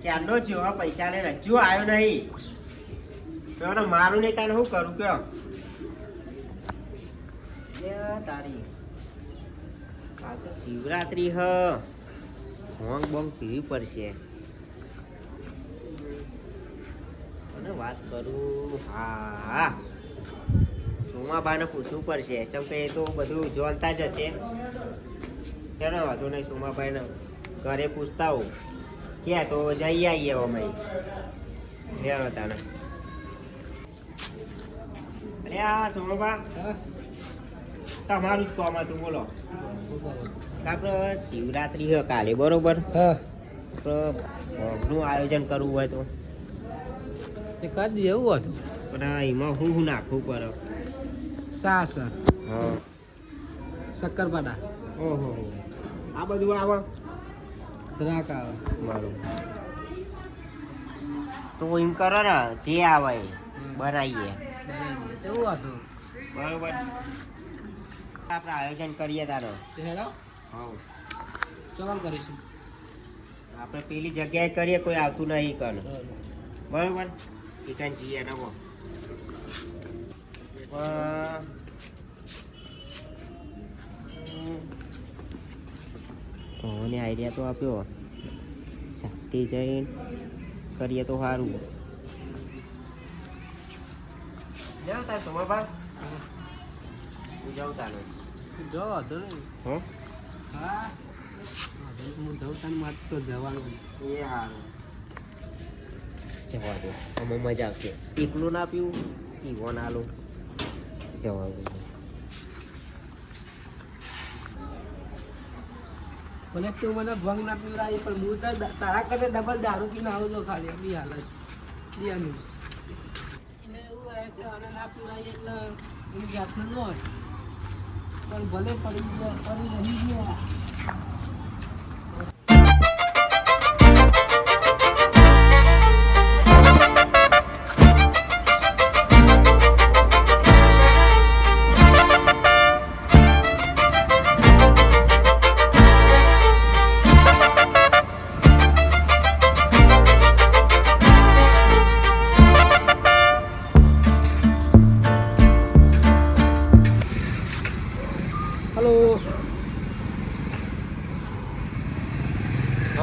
ચાંદો જેવા પૈસા લઈને હજુ આવ્યો નહીં. તો મારું નહીં તાને શું કરું કયો તારી આ તો શિવરાત્રી હ હોંગ બોંગ પીવી પડશે. અને વાત કરું હા સોમાબાને પૂછવું પડશે કેમ કે એ તો બધું જોલતા જ હશે. ચાલો વાંધો નહીં સોમાભાઈને ઘરે પૂછતા હોઉં ક્યાં તો જઈ આવીએ અમે લેવા તાને. અરે આ સોમાબા તમારું જ કામ હતું બોલો. આપણે શિવરાત્રી છે કાલે બરોબર ભોગનું આયોજન કરવું હોય તો કરી દઈએ એવું હતું પણ એમાં હું નાખવું પડે. સાસ હા શક્કરપાડા ઓહો આ બધું આવે દ્રાક આવે બરોબર. તો એમ કરો ને જે આવે એ બનાવીએ એવું હતું બરોબર. આપણે આયોજન કરીએ તારો હેડો હા ચોકન કરીશું. આપણે પેલી જગ્યાએ કરીએ કોઈ આવતું નહીં કર બરોબર. ચિકન જઈએ નવો કોને આઈડિયા તો આપ્યો જાતે જઈને કરીએ તો સારું. જાવ તાર સોમાબા હું જાઉં તાનો જો વાંધો નહીં હો હા હું જાઉં તાને મારે તો જવાનું એ સારું જવા દો અમે મજા આવશે. એકલું ના પીવું ઈવો ના લો જવા દો. ભલે તું મને ભંગ ના પીવડાવી પણ હું તો તારા કરતા ડબલ દારૂ પીને આવું છો ખાલી એમની હાલત બિયાની એટલે એવું હોય કે આને ના પીવડાવીએ એટલે એની જાતને ન હોય પણ ભલે પડી ગયા પડી રહી ગયા.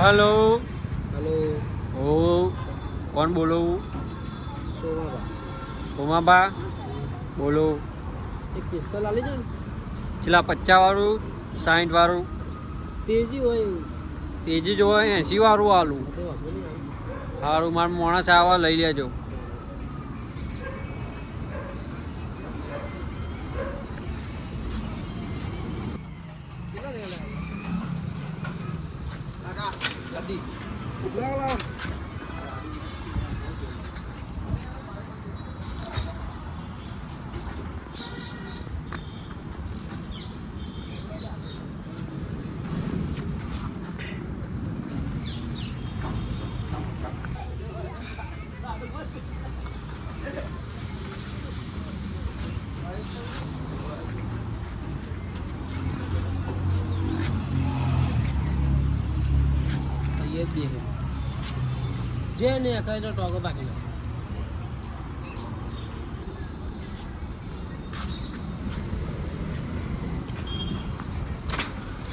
हेलो हेलो ओ कौन बोलो? सोमाबा सोमाबा बोलो. एक पिस्सा ला लेજો ને चला 50 वाળું 60 વાળું તેજી હોય એવું તેજી જો 80 વાળું આલું તો વાંધો નહીં આવે. સારું મારા માણસ આવા લઈ લેજો. કેટલા લેલા કાકા જલ્દી લાવ ये भी है जे ने कहे तो टोको बाकी लो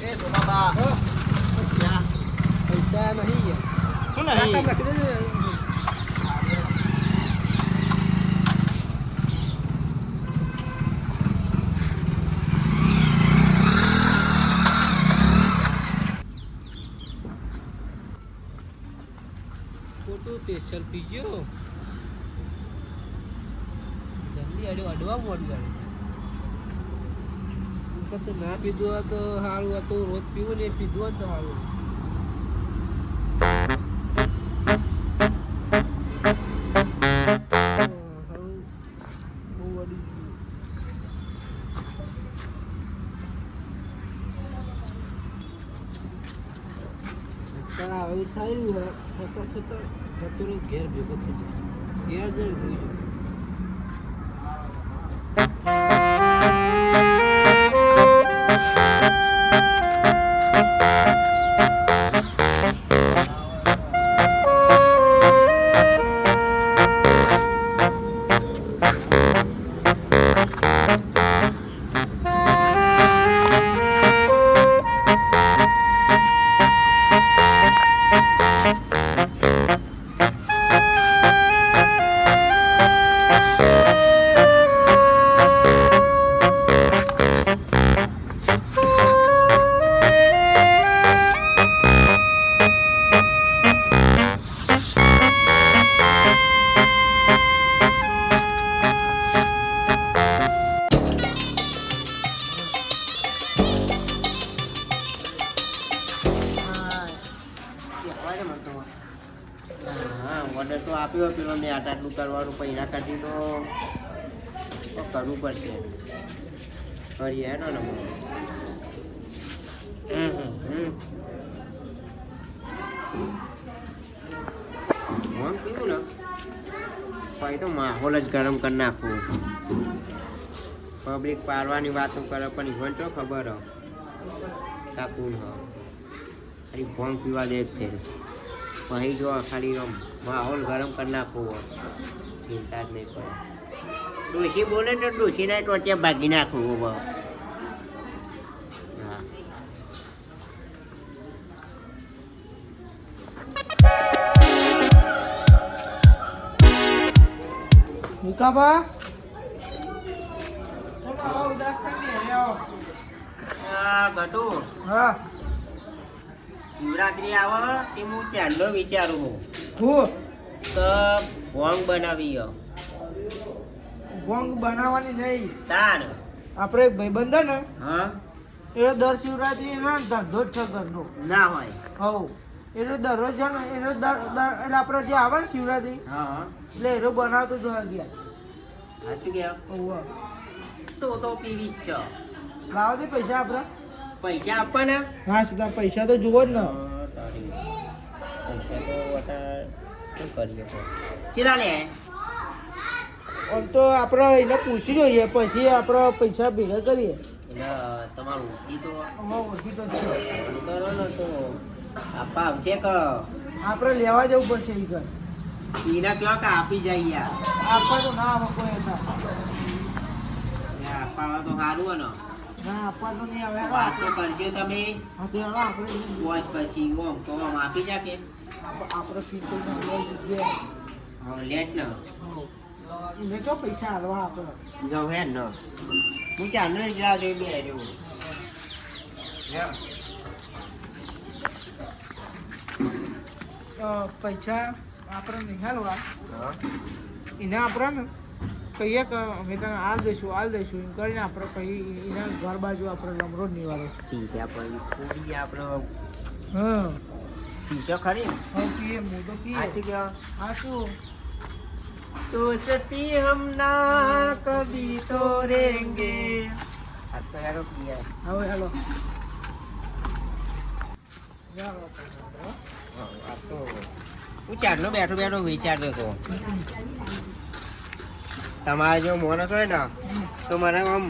એ સોમાબા ક્યાં पैसा नहीं है શું નહીં रख दे फोटो टेस्टर पीजो जल्दी अडवा मोड कर तो ना पीधो तो हारू तो रोज पीवो ने पीधो तो हारू હવે થઈ રહ્યું હોય થતો ઘેર ભેગો થઈ જાય ઘેર જઈને ભૂલી જાય. પેલો મેં આટલું કરવાનું પણ એના કરતી તો કરવું પડશે કરીએ હેનો ને હું પીવું ને પછી તો માહોલ જ ગરમ કરી નાખવું પબ્લિક પાડવાની વાતો કરે પણ ઈવન તો ખબર હ કોણ હ ખાલી ભોંગ પીવા દે છે પછી જો ખાલી માહોલ ગરમ કરી નાખવું ચિંતા જ નહીં પડે ડોશી બોલે તો ડોશીના ટોટિયા ભાગી નાખવું હવે હા વિકાબા ગટુ હા શિવરાત્રી આવે તે હું ચાંદલો વિચારું હું તો ભોંગ બનાવી ભોંગ બનાવવાની નહીં તાર આપણે એક ભાઈબંધ ને હા એ દર શિવરાત્રી એનો ધંધો જ છે ઘરનો ના હોય હવ એનો દરરોજ છે ને એનો એટલે આપણે જે આવે ને શિવરાત્રી હા એટલે એનો બનાવતો જ હોય ગયા સાચું ગયા હોવ તો પીવી જ છે લાવો દે પૈસા આપણે પૈસા આપવાના હા સીધા પૈસા તો જુઓ જ ને પૈસા તો અત્યારે શું કરીએ તો ચેલા લે આમ તો આપણે એને પૂછી જોઈએ પછી આપણે પૈસા ભેગા કરીએ એટલે તમારું ઓળખી તો હા ઓળખી તો છે કરો ને તો આપવા આવશે કે આપણે લેવા જવું પડશે એ ઘર એના કેવા કે આપી જાય યાર આપવા તો ના આવે કોઈ હતા આપવા તો સારું હોય ને ના આપવા તો નહીં આવે વાત તો કરજો તમે હા તે હવે આપણે વોચ પછી ઓમ તો આમ આપી જા કે આપણે પીતો જગ્યાએ હવે લેટ ને એને જો પૈસા હાલવા આપણે જાઉં હે ને હું ચાંદલો જ રાહ જોઈ બે રહ્યો પૈસા આપણે નહીં હાલવા એને આપણે ને કહીએ કે અમે તને હાલ દઈશું એમ કરીને આપણે પછી એના ઘર બાજુ આપણે લમરો જ નિવાળો પીઝા પછી પૂરી આપણે હા પીઝા ખરી હા પીએ હું તો પીએ સાચું કેવા હા શું दोस्ती हम ना कभी तोड़ेंगे આ તો યારો પીએ હવે હેલો આ તો હું ચાંદલો બેઠો બેઠો વિચારતો હતો તમારે જો માણસ હોય ને તો મને આમ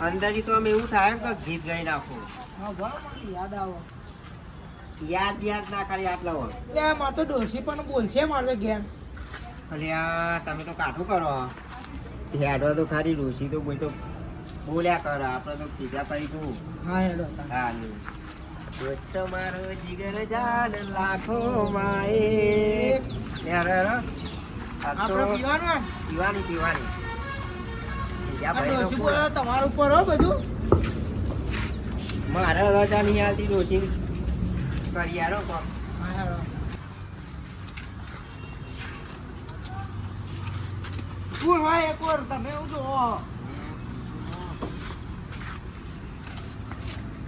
અંદરથી તો આમ એવું થાય કે ગીત ગાઈ નાખું હા બરાબર યાદ આવો યાદ ના ખાલી આટલા હોય એટલે આમાં તો ડોસી પણ બોલશે મારે ઘેર એટલે આ તમે તો કાઠું કરો હેડો તો ખાલી ડોસી તો બોલ તો બોલ્યા કરે આપણે તો કીધા પછી તું હા હેડો હા દોસ્ત મારો જીગર જાન લાખો માએ યાર આપણે પીવાનું પીવાની પીવાની બીજા આ ભાઈનો ડોસી ફોન. બોલે તમારું ઉપર હો બધું મારે રજા નહીં આવતી ડોસી કરી યારો કોક હા હેડો કોણ હોય એક વાર તમે એવું તો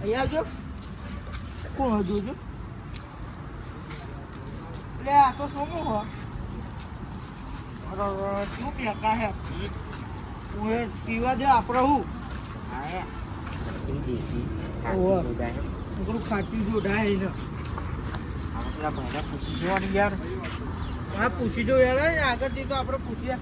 અહીંયા આવજો કોણ હતું જો એટલે આ તો સોમો હો શું ક્યાં હે હું પીવા દે આપણે હું હા દેશી ઓહો. ખાટી બધા પેલું ખાટી જોડાય ને પેલા ભાઈને પૂછી જોવાની યાર હા પૂછી જો યાર ને આગળથી તો આપણે પૂછ્યા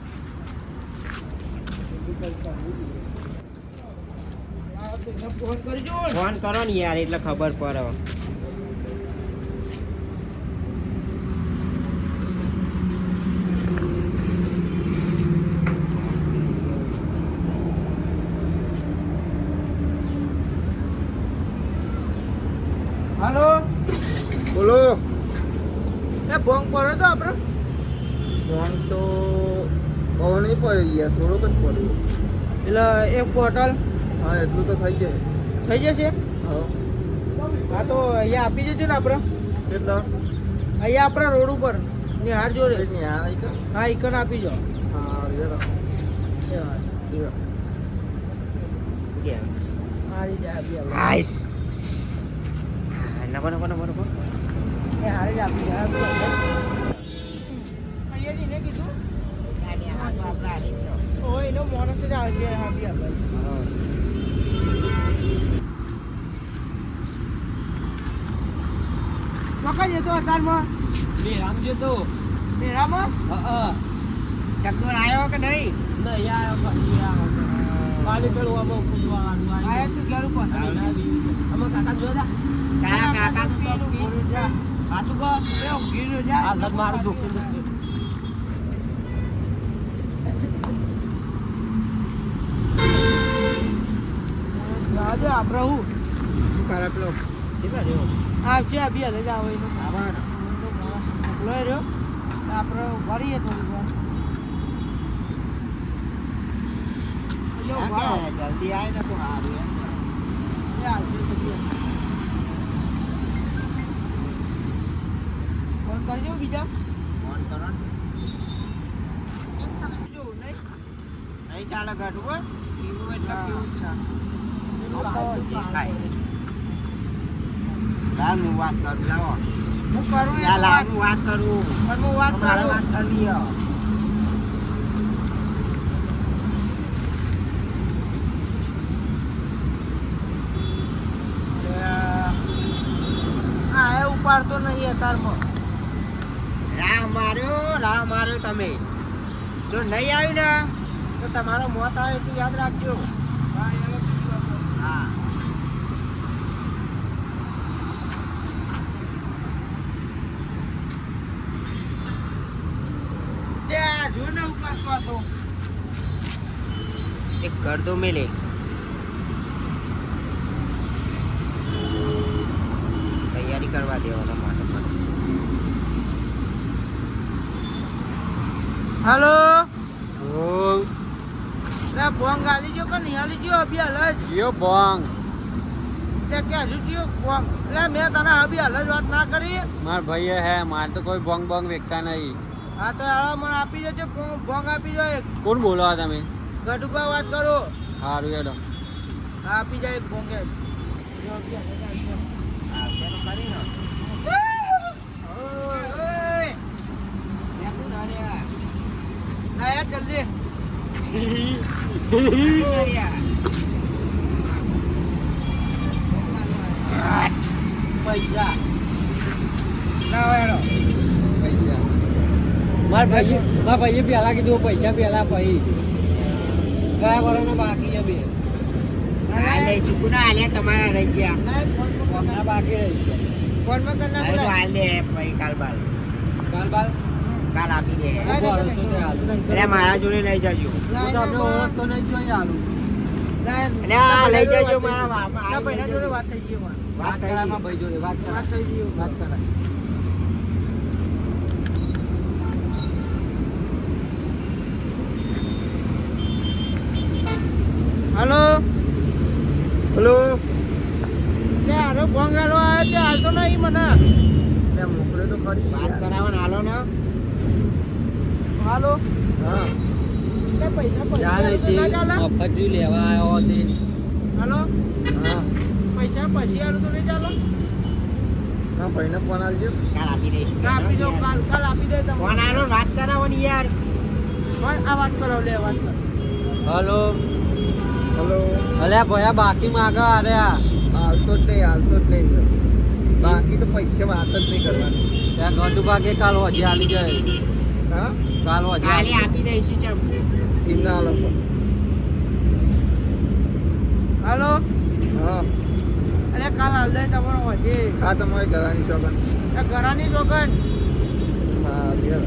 ફોન કરજો ફોન કરો ને યાર એટલે ખબર પડે હાલો બોલો એ ભોંગ પડે તો આપણે ફોન તો બહુ નહીં પડે યાર થોડોક જ પડ્યો એટલે એક બોટલ હા એટલું તો થઈ જાય થઈ જશે હા હા તો અહીંયા આપી દેજો ને આપણે કેટલા અહીંયા આપણા રોડ ઉપર ને હાર જોડે નહીં આ નહીં કે હા ઈકન આપી જાઓ હા યાર આ રીતે આપી આપણે નાઈસ નકો નકો નકો નકો એ હારે જ આપી જાય અહીંયા જ એને કીધું ગાડી આ તો આપણા હારી જ તો. ઓ એનો માણસ જ આવે છે હા બી આપણે હા. પકડ જતો અતારમાં મેરામ છે તો મેરામાં ચકદોર આવ્યો કે નહીં? નહીં આવ્યો ખાલી પેલું આમાં કૂદવાનું આયા તું ઘેર ઉપર આમાં કાકા જોયા તારા કાકા તો પીનું પી- જા સાચું કહો એ ઊંઘીનું જા આ લગ મારું જોખમ નથી. આજે આપણે હું શું કરે પેલો? કેટલા રહ્યો? આવશે આ બી હલે જ આવે એનો આવવાનો. મોકલો રહ્યો આપણે ભરીએ થોડીક વાર એટલે હા ઉભા કે જલ્દી આય ને તો સારું એમ ને. એ આવશે પછી ફોન કરજો બીજા ફોન કરો ને. જો નહીં નહીં ચાલે ગાડું હો. પીવું એટલે હા. પીવું જ છે. પેલું દેખાય. લાવ હું વાત કરું લાવો. હું કરું એ લા તો લાવ વાત હું વાત કરું. પણ હું વાત મારે કરું વાત કરવી હે. હા એ ઉપાડતો નહીં અતારમાં રાહ માર્યો તમે. જો નહીં આવ્યું ને તો તમારો મોત આવે એટલું યાદ રાખજો. હા એ બીજું આપણે હા. જો ને ઉપાડતો હતો એક કર દો મેલે. તૈયારી કરવા દેવાના માટે પણ. હાલો ઓ લે બોંગ આલી જો કે નહીં આલી જો અભી હાલ જ જીઓ બોંગ તે કે હજુ જીઓ બોંગ લે મેં તને અભી હાલ જ વાત ના કરી માર ભાઈ હે માર તો કોઈ બોંગ બોંગ વેચતા નહીં. હા તો હાલો મને આપી દેજો બોંગ આપી દો એક કોણ બોલો તમે? ગઢુબા વાત કરો સારું હેડો. હા આપી જાય એક બોંગ એમ. જો અભી હાલ જ આવી જાઓ. હા, પેલું કરીને. ઓય, ઓય. બેઠું ના રહ્યા. ના યાર જલ્દી બેઠું ના રહ્યા. પૈસા લાવો હેડો. પૈસા મારા ભાઈએ પહેલા કીધું પૈસા પહેલા પછી ગયા વર્ષના બાકી છે બે આ લઈ ચૂકું ના હાલ્યા તમારા રહી ગયા. ના હમણાં બાકી રહી છે. ફોનમાં કર ના હવે તો બોલાય હાલ દે પછી કાલ બાલ. કાલ બાલ કાલ આપી દે. ના, ના, વર્ષો ના, તે હાલું. એટલે મારા જોડે લઈ જજો. હું તો આપણે ઓળખતો નહીં જ જોઈએ હાલું. અને આ લઈ જજો મારા બાપા. ના ભાઈ જોડે વાત થઈ ગઈ મારી. વાત કરાય મારા ભાઈ જોડે વાત વાત કરાય થઈ ગઈ વાત કરાય. હાલો હલો લે હારો ભોંગાલો આવ્યો છે હાલતો નહીં મને મોકલે તો ખરી વાત કરાવવાનું હાલો ને. હાલો હા લે પૈસા પૈસા ચાલ તો ના ચાલે મફતરી લેવા આવ્યો તે હાલો હા પૈસા પછી હાલું તો નહીં ચાલો હા ભાઈને ફોન આલજો. કાલ આપી દઈશું. આપી દો કાલ કાલ આપી દે તમે ફોન આલો ને વાત કરાવવાની યાર. આ વાત કરો લે વાત કરો હલો હલો અલ્યા ભયા બાકી માંગે અરે આ હાલતો જ નહીં બાકી તો પૈસા વાત જ નહીં કરવાની ત્યાં ગઢુ ભાગે કાલ હોજે આલી જાય હા કાલ હોજે કાલે આપી દઈશું ચમ. એમના હાલો હાલો હા અરે કાલ હાલ દે તમારો હજી આ તમારી ઘરાની શોગન આ ઘરાની સોગન હા લ્યો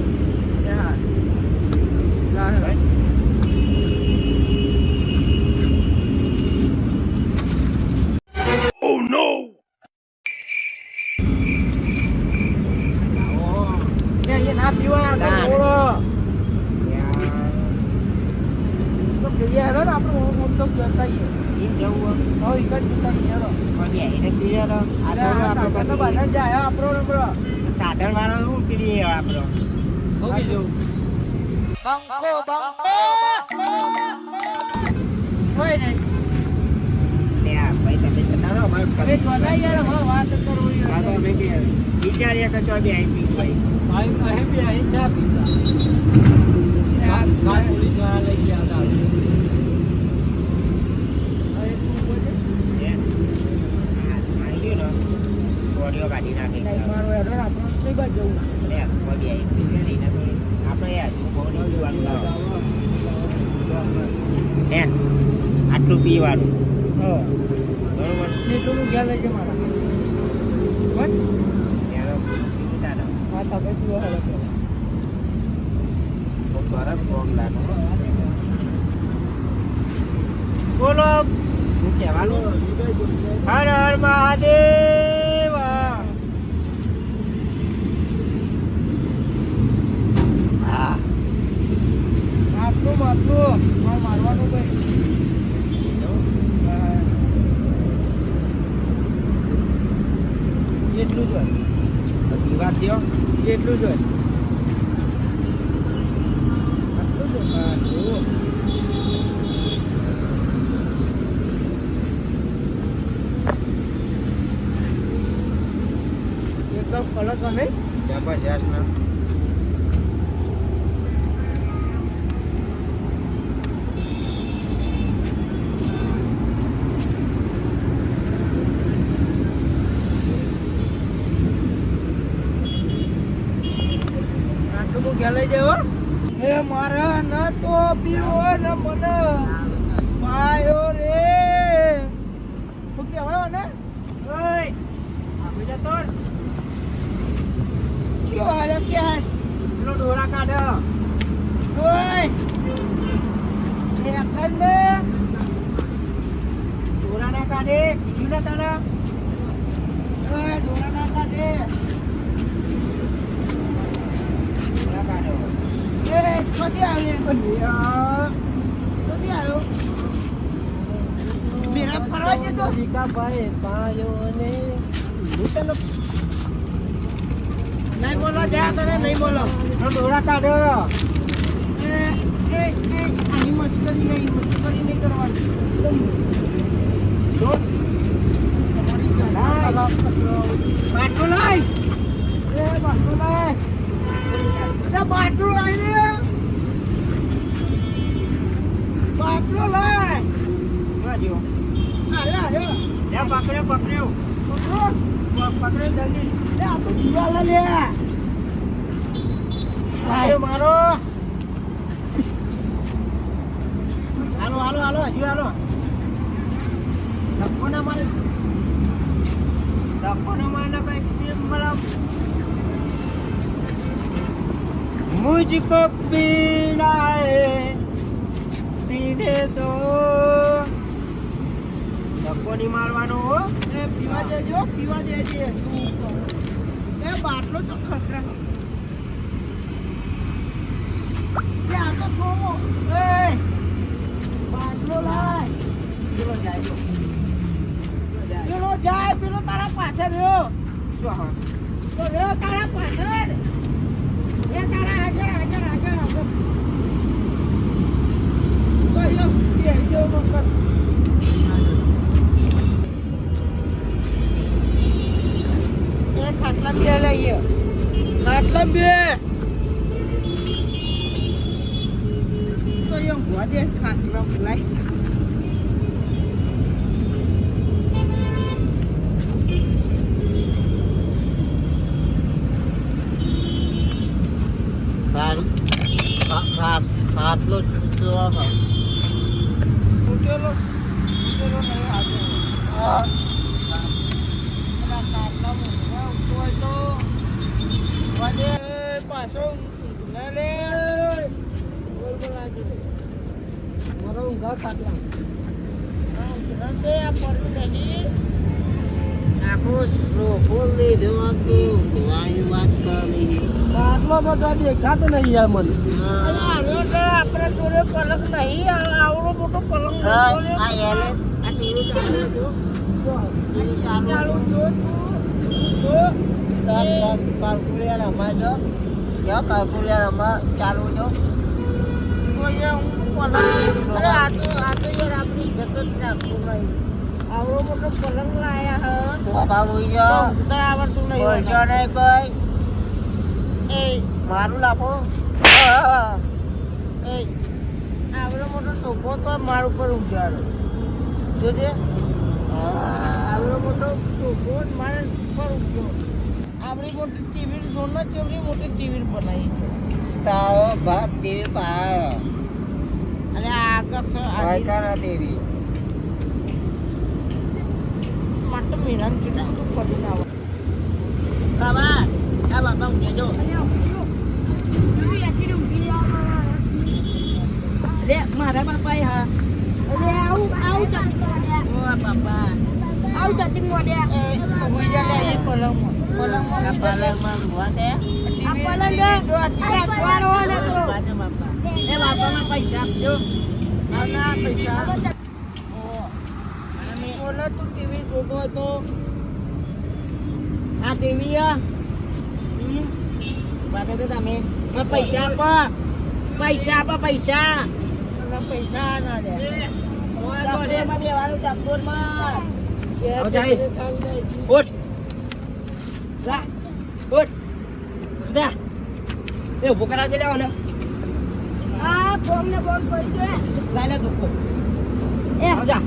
એ હા લા લે એ ના પીવાય ના. આપણે ઓળો તો જઈએ હેડો ને આપણે ઓમ તો જતા આવીએ એમ જવું હવે એક જ જતા આવીએ હેડો કોઈ એને પીએ તો અરે આ સાગર તો બધા જાય હો, આપણો નંબર સાધન વાળો શું પીએ આપણો. ઓકે જો બંકો બંકો હોય ને લે આ ભાઈ તમે જતા રહો અમારે હવે જોના યાર હવે વાત કરો યાર. હા તો અમે કે વિચારીએ કે ચો બે આવી પીવું ભાઈ અહીં બી અહીં ચા પીતા કાલ પોલીસ વાળા લઈ ગયા હતા હવે તું બોલે. આવી ગયું ને સોડીઓ કાઢી નાખી નહીં, મારો હેડો ને આપણને કઈ બાજુ જવું? એટલે કોઈ બી આવી પીવું લઈને તો આપણે યાર બહુ નહીં પીવાનું લાવો હે આટલું પીવાનું બરોબર એટલું ઘેર લઈ જાય મારા. બસ. ત્યારે પીવું તારે હા, તમે પીવો હવે તો. બહુ ગરમ ભોગ લાગે બોલો શું કહેવાનું હર હર મહાદેવ હા માટલું માટલું મારે મારવાનું ભાઈ. એટલું જ હોય, પીવા દો એટલું જ હોય. આટલું જ હોય. હા, એવું. એકદમ કડક નહીં. જબરજસ્ત ના આટલું તો ઘેર લઈ જાય હો. એ મારે ન તો પીવો ન મને પાયો રે. શું કહેવાય ને? ઓય આપી જા તો શું હાલે ક્યાં? પેલો ડોરા કાઢ ઓય એ અકલ ને ડોરા ના કાઢે કીધું ને તને ઓય ડોરા ના કાઢે. ડોરા કાઢો એ ક્યાંથી આવ્યો? ક્યાંથી આવ્યો? મેરા ફરવા જતો. ભાઈ ભાઈઓને નહીં બોલો જા તને નહીં બોલો. પેલો ડોરા કાઢો એ આની મસ્કરી નહીં કરવાની. શું તમારી ગાડા માટલું લાય એ બાટલો લાય. એ બાટલો લાય રે. બાટલો લાય. જો અરે અરે લે પકડ્યો પકડ્યો પકડે જલ્દી. એ આ તો દિવાલ લે. મારો મારો હાલો હાલો હાલો હજુ હાલો ધક્કો ના મારે કઈ મતલબ मुझको पीना है पीने दो ધક્કો નહીં મારવાનો હો એ પીવા દેજો પીવા દેજે. એ બાટલો તો ખતરા. એ આ તો છોડો. એ બાટલો લાય. પેલો જાય જો. પેલો જાય પેલો તારા પાછળ રહ્યો. જો હા તો રહ્યો તારા પાછળ. એ તારા હાજર હાજર હાજર હાજર. તો યો એ જેવો કર. એ ખાટલા બે લઈએ. ખાટલા બે. તો યો ગોદે ખાટલા લઈ. ખાટલો ચૂચવા હા ઉઠેલો ઉઠેલો નહીં આજે. હા. પેલા ખાટલામાં ઊંઘવા ઊંઘતો હોય તો ગોદે પાછો ઊંઘને લે. બોલ બોલ આજે. મારો ઊંઘા ખાટલા હા ઊંઘને દે આ પડ્યું નહીં. આખું સોફો લીધો હતું કુવાની વાત કરી આટલો તો ચા દેખાતો નહીં યાર મને અરે આવ્યો તો આપણે જોડે પલંગ નહીં. આવડો મોટો પલંગ નતો લે. આ એલે આ ટીવી ચાલે જો ટીવી ચાલુ ચાલુ જો તું જો કાલ્ક્યુલેટર અમાર જો ક્યાં કાલ્ક્યુલેટર અમાર ચાલુ જો તો અહીંયા હું પલંગ. અરે આ તો યાર આપણી ઇજ્જત જ રાખવું નહીં. આવડો મોટો પલંગ લાયા હ બાબા બોઈ ગયો ઊંઘતા આવડતું નહીં બોલશો નહીં કોઈ એ મારું લાફો એ આવડો મોટો સોફો તો માર ઉપર ઊંઘ્યો જોજે આવડો મોટો સોફો મારા ઉપર ઊંઘ્યો આવડી મોટી ટીવી જોનો ચેવડી મોટી ટીવી બનાવી તારો ભાત દેવી પાર અને આગળ વાયકાના દેવી માટે મીરામ ચૂટા તું કરીને આવો બાબા આ બાબા ઊંઘે જો લે મારા બાપા હા ઓ બાપા પલંગમાં ઊંઘવા દે એ બાપામાં પૈસા આપજો પૈસા બોલો તું ટીવી જોતો હતો આ ટીવી બાપા તો તમે પૈસા આપો પૈસા અને પૈસા ના દે દેવાનું ચંપોરમાં ઉઠ જા ઉઠ જા એ ઉભો કરા દે લેવાનો લાઈ લે દુખો આવજા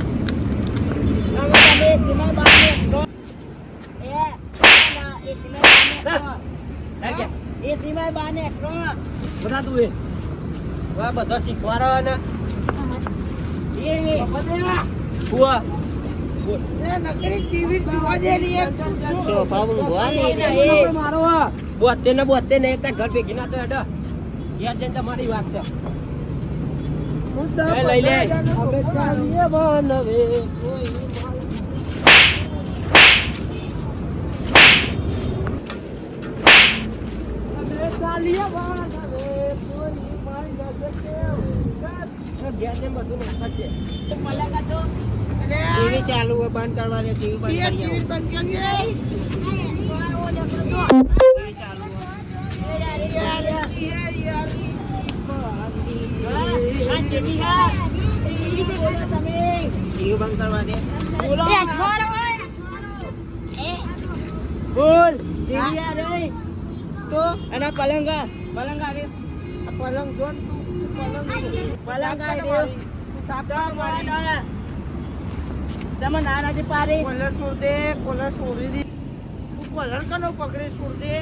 બધા શીખવાડો ને નકરી ટીવી જોવા દે ને યાર બોતેર ને બોતેર ને એક ઘર ભેગી ના તો હેડો યાર જઈને તમારી વાત છે લઈ લે ટીવી ચાલુ હોય બંધ કરવા દે ટીવી બંધ કરી આવો ટીવી ચાલુ ટીવી બંધ કરવા દે બોલ તો અને પલંગ આવે પલંગ જો પલંગ આવે તમે નાનાજી પારી કોલર છોડ દે કોલર છોડી દે તું કોલર કનો પકડે છોડ દે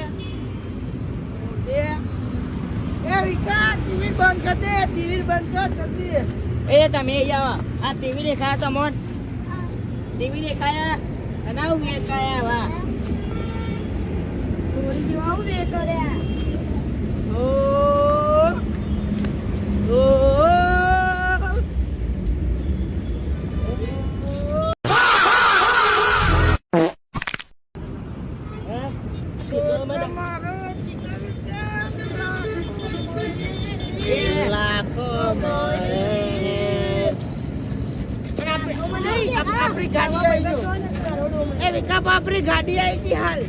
એ વિકા ટીવી બંધ કર દે ટીવી બંધ કર જલ્દી એ તમે આવો આ ટીવી દેખાયા તમોન ટીવી દેખાયા અને આવું દેખાયા વા આપણી ગાડી આવી ગઈ હાલ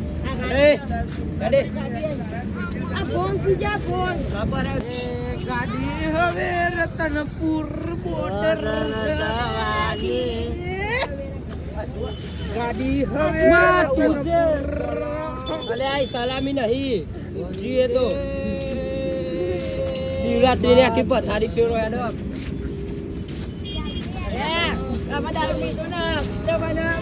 ગાડી હવે રતનપુર બોર્ડર ગાડી હવે અલે આ સલામી નહીં જીએ તો શિવરાત્રી ની આખી પથારી ફેરો હેડો દારૂ પીતો ના જવાના